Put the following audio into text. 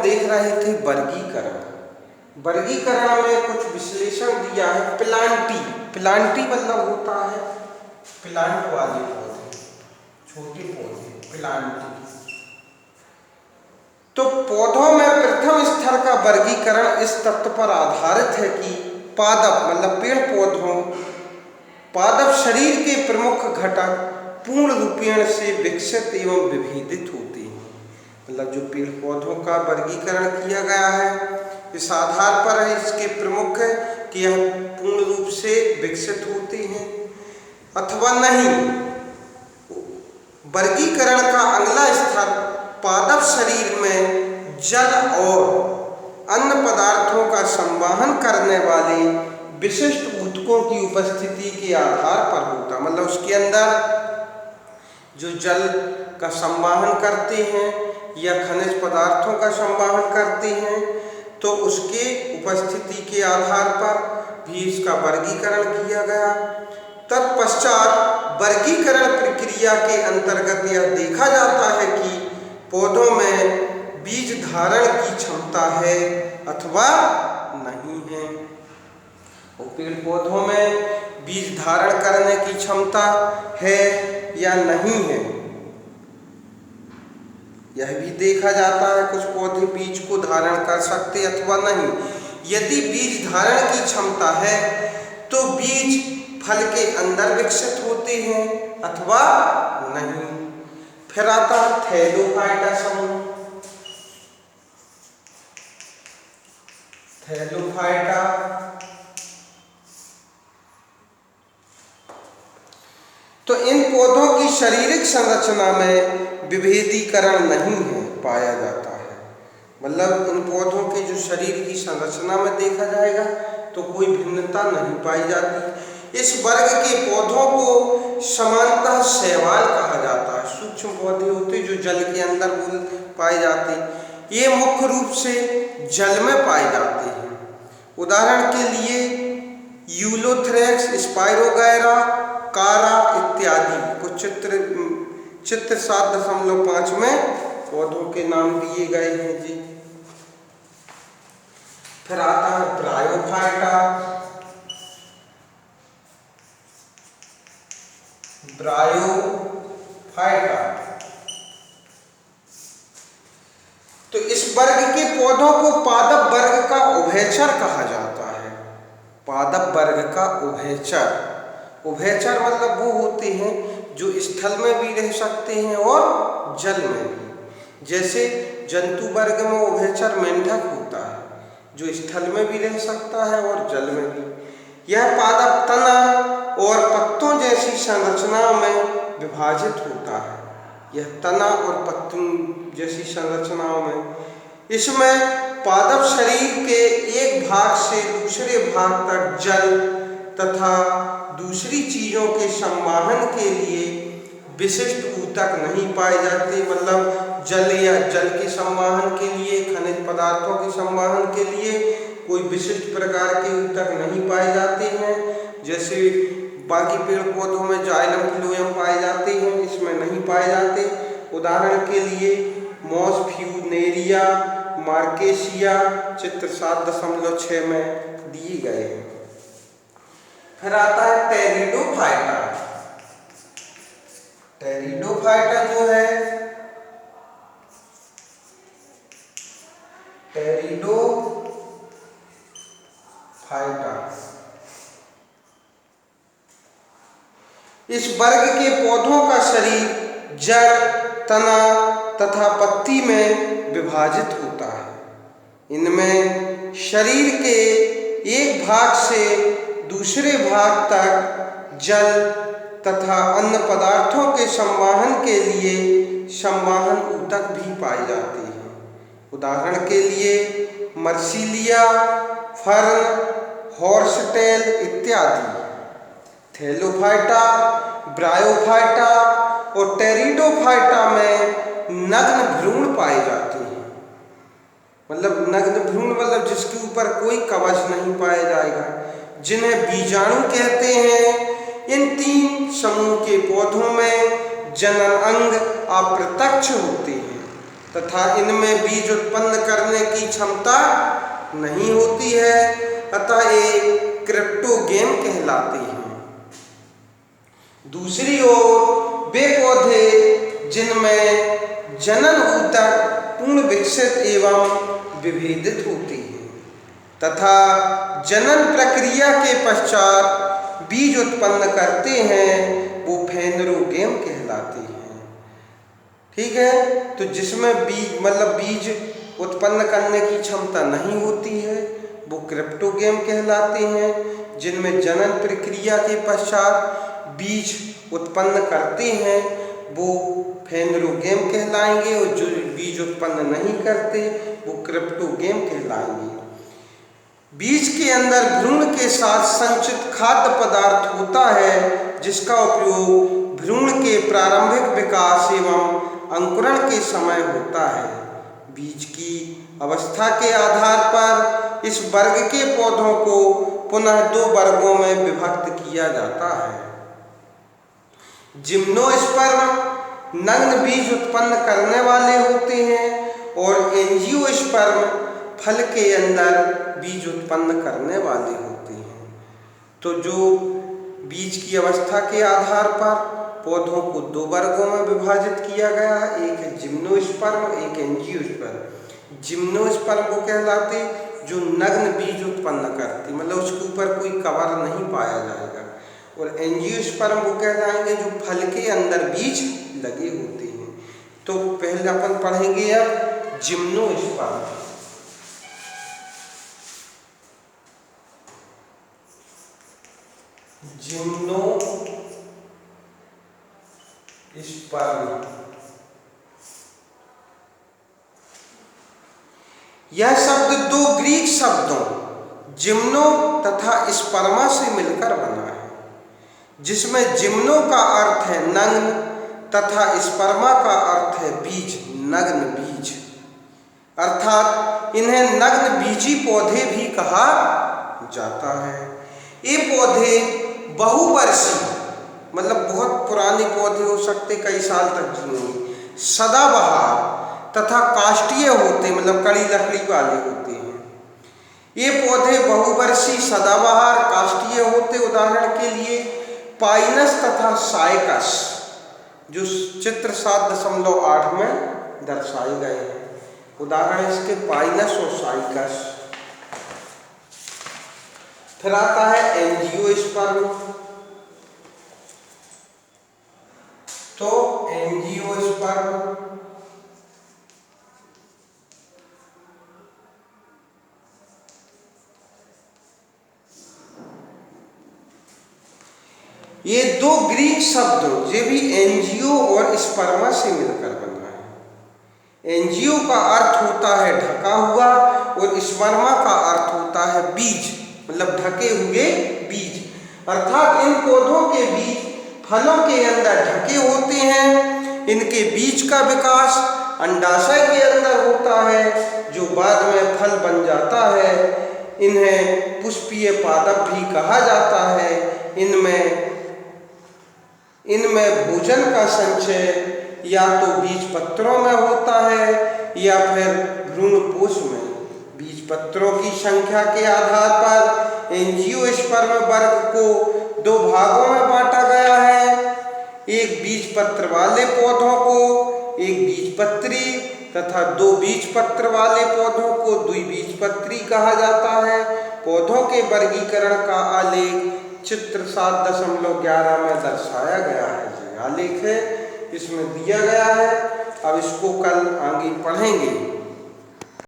देख रहे थे वर्गीकरण। वर्गीकरण में कुछ विश्लेषण दिया है। प्लांटी मतलब होता है प्लांट वाले पौधे, छोटे पौधे, प्लांटी। तो पौधों में प्रथम स्तर का वर्गीकरण इस तथ्य पर आधारित है कि पादप मतलब पेड़ पौधों पादप शरीर के प्रमुख घटक पूर्ण रूपेण से विकसित एवं विभेदित होते हैं। मतलब जो पेड़ पौधों का वर्गीकरण किया गया है इस आधार पर है इसके प्रमुख कि यह पूर्ण रूप से विकसित होते हैं अथवा नहीं। वर्गीकरण का अगला स्तर पादप शरीर में जल और अन्य पदार्थों का संवहन करने वाले विशिष्ट ऊतकों की उपस्थिति के आधार पर होता। मतलब उसके अंदर जो जल का संवहन करते हैं या खनिज पदार्थों का संवहन करते हैं तो उसके उपस्थिति के आधार पर भी इसका वर्गीकरण किया गया। तत्पश्चात वर्गीकरण प्रक्रिया के अंतर्गत यह देखा जाता है कि पौधों में बीज धारण की क्षमता है अथवा नहीं है। और पेड़ पौधों में बीज धारण करने की क्षमता है या नहीं है यह भी देखा जाता है। कुछ पौधे बीज को धारण कर सकते अथवा नहीं। यदि बीज धारण की क्षमता है तो बीज फल के अंदर विकसित होते हैं अथवा नहीं। फिर आता है थैलोफाइटा समूह। थैलोफाइटा तो इन पौधों की शारीरिक संरचना में विभेदीकरण नहीं है पाया जाता है। मतलब इन पौधों के जो शरीर की संरचना में देखा जाएगा तो कोई भिन्नता नहीं पाई जाती। इस वर्ग के पौधों को सामान्यतः शैवाल कहा जाता है। सूक्ष्म पौधे होते जो जल के अंदर पाए जाते हैं। ये मुख्य रूप से जल में पाए जाते हैं। उदाहरण के लिए यूलोथ्रेक्स, स्पाइरोगैरा, कारा इत्यादि कुछ चित्र 7.5 में पौधों के नाम दिए गए हैं जी। फिर आता है ब्रायोफाइटा। तो इस वर्ग के पौधों को पादप वर्ग का उभयचर कहा जाता है। पादप वर्ग का उभयचर मतलब वो होते हैं जो स्थल में भी रह सकते हैं और जल में भी। जैसे जंतु वर्ग में उभयचर मेंढक होता है जो स्थल में भी रह सकता है और जल में भी। यह पादप तना और पत्तों जैसी संरचनाओं में विभाजित होता है। यह तना और पत्तों जैसी संरचनाओं में इसमें पादप शरीर के एक भाग से दूसरे भाग तक जल तथा दूसरी चीजों के संवहन के लिए विशिष्ट ऊतक नहीं पाए जाते। मतलब जल या जल के संवहन के लिए, खनिज पदार्थों के संवहन के लिए कोई विशिष्ट प्रकार के ऊतक नहीं पाए जाते हैं। जैसे बाकी पेड़ पौधों में जाइलम फ्लोएम पाए जाते हैं, इसमें नहीं पाए जाते। उदाहरण के लिए मॉसफ्यूनेरिया, मार्केशिया चित्र 7.6 में दिए गए हैं। फिर आता है टेरिडोफाइटा। टेरिडोफाइटा जो है इस वर्ग के पौधों का शरीर जड़, तना तथा पत्ती में विभाजित होता है। इनमें शरीर के एक भाग से दूसरे भाग तक जल तथा अन्य पदार्थों के संवहन के लिए संवहन ऊतक भी पाए जाते हैं। उदाहरण के लिए मर्सिलिया, फर्न, हॉर्सटेल इत्यादि। थैलोफाइटा, ब्रायोफाइटा और टेरिडोफाइटा में नग्न भ्रूण पाए जाते हैं। मतलब नग्न भ्रूण मतलब जिसके ऊपर कोई कवच नहीं पाया जाएगा, जिन्हें बीजाणु कहते हैं। इन 3 समूह के पौधों में जनन अंग अप्रत्यक्ष होते हैं तथा इनमें बीज उत्पन्न करने की क्षमता नहीं होती है, अतः ये क्रिप्टोगेम कहलाते हैं। दूसरी ओर वे पौधे जिनमें जनन ऊतक पूर्ण विकसित एवं विभेदित होती है तथा जनन प्रक्रिया के पश्चात बीज उत्पन्न करते हैं, वो फेनरोगेम कहलाते हैं। ठीक है, तो जिसमें बीज बीज उत्पन्न करने की क्षमता नहीं होती है वो क्रिप्टोगेम कहलाते हैं। जिनमें जनन प्रक्रिया के पश्चात बीज उत्पन्न करते हैं वो फेनरोगेम कहलाएंगे, और जो बीज उत्पन्न नहीं करते वो क्रिप्टोगेम कहलाएंगे। बीज के अंदर भ्रूण के साथ संचित खाद्य पदार्थ होता है, जिसका उपयोग भ्रूण के प्रारंभिक विकास एवं अंकुरण के समय होता है। बीज की अवस्था के आधार पर इस वर्ग के पौधों को पुनः 2 वर्गों में विभक्त किया जाता है। जिम्नोस्पर्म नग्न बीज उत्पन्न करने वाले होते हैं और एंजियोस्पर्म फल के अंदर बीज उत्पन्न करने वाले होते हैं। तो जो बीज की अवस्था के आधार पर पौधों को 2 वर्गों में विभाजित किया गया है, एक है जिम्नोस्पर्म, एक एंजियोस्पर्म। जिम्नोस्पर्म को कहलाते जो नग्न बीज उत्पन्न करती, उसके ऊपर कोई कवर नहीं पाया जाएगा, और एंजियोस्पर्म को कहलाएंगे जो फल के अंदर बीज लगे होते हैं। तो पहले अपन पढ़ेंगे अब जिम्नोस्पर्म। जिम्नोस्पर्म यह शब्द 2 ग्रीक शब्दों जिम्नो तथा स्पर्मा से मिलकर बना है, जिसमें जिम्नो का अर्थ है नग्न तथा स्पर्मा का अर्थ है बीज, नग्न बीज। अर्थात इन्हें नग्न बीजी पौधे भी कहा जाता है। ये पौधे बहुवर्षीय बहुत पुराने पौधे हो सकते, कई साल तक जिएंगे, सदाबहार तथा काष्ठीय होते, कड़ी लकड़ी वाले होते हैं। ये पौधे बहुवर्षीय, सदाबहार, काष्ठीय होते। उदाहरण के लिए पाइनस तथा साइकस, जो चित्र 7.8 में दर्शाए गए हैं। उदाहरण इसके पाइनस और साइकस। फिर आता है एंजियोस्पर्म। तो एंजियोस्पर्म ये 2 ग्रीक शब्द ये भी एंजियो और स्पर्मा से मिलकर बना है। एंजियो का अर्थ होता है ढका हुआ और स्पर्मा का अर्थ होता है बीज, ढके हुए बीज। अर्थात इन पौधों के बीज फलों के अंदर ढके होते हैं। इनके बीज का विकास अंडाशय के अंदर होता है, जो बाद में फल बन जाता है। इन्हें पुष्पीय पादप भी कहा जाता है। इनमें भोजन का संचय या तो बीज पत्रों में होता है या फिर भ्रूणपोष में। बीज पत्रों की संख्या के आधार पर एंजियोस्पर्म वर्ग को 2 भागों में बांटा गया है। एक बीज पत्र वाले पौधों को एक बीजपत्री तथा 2 बीज पत्र वाले पौधों को द्विबीजपत्री कहा जाता है। पौधों के वर्गीकरण का आलेख चित्र 7.11 में दर्शाया गया है। आलेख है, इसमें दिया गया है। अब इसको कल आगे पढ़ेंगे।